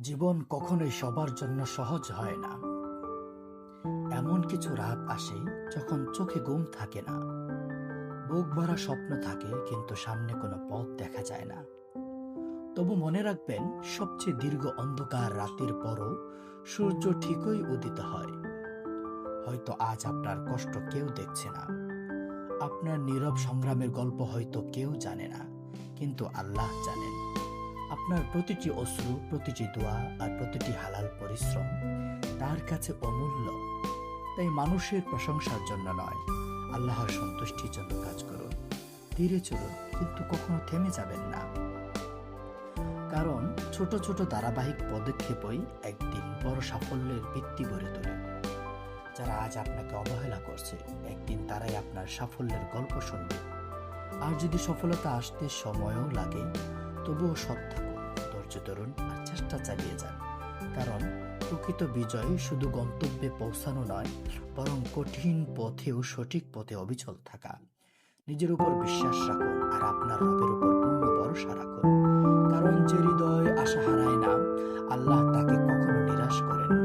জীবন কখনোই সবার জন্য সহজ হয় না। এমন কিছু রাত আসে যখন চোখে ঘুম থাকে না, বুক ভরা স্বপ্ন থাকে কিন্তু সামনে কোনো পথ দেখা যায় না। তবু মনে রাখবেন, সবচেয়ে দীর্ঘ অন্ধকার রাতের পরও সূর্য ঠিকই উদিত হয়। হয়তো আজ আপনার কষ্ট কেউ দেখছে না, আপনার নীরব সংগ্রামের গল্প হয়তো কেউ জানে না, কিন্তু আল্লাহ জানেন। আপনার প্রতিটি অশ্রু, প্রতিটি দোয়া আর প্রতিটি হালাল পরিশ্রম তার কাছে অমূল্য। তাই মানুষের প্রশংসার জন্য নয়, আল্লাহর সন্তুষ্টির জন্য কাজ করুন। ধীরে চলুন, কিন্তু কখনো থেমে যাবেন না। কারণ ছোট ছোট ধারাবাহিক পদক্ষেপই একদিন বড় সাফল্যের ভিত্তি গড়ে তোলে। যারা আজ আপনাকে অবহেলা করছে, একদিন তারাই আপনার সাফল্যের গল্প শুনবে। আর যদি সফলতা আসতে সময়ও লাগে, তবুও সৎ থাকুন, ধৈর্য ধরুন আর চেষ্টা চালিয়ে যান। কারণ প্রকৃত বিজয় শুধু গন্তব্যে পৌঁছানো নয়, বরং কঠিন পথেও সঠিক পথে অবিচল থাকা। নিজের উপর বিশ্বাস রাখুন আর আপনার রবের উপর পূর্ণ ভরসা রাখুন। কারণ যে হৃদয় আশা হারায় না, আল্লাহ তাকে কখনো নিরাশ করেন না।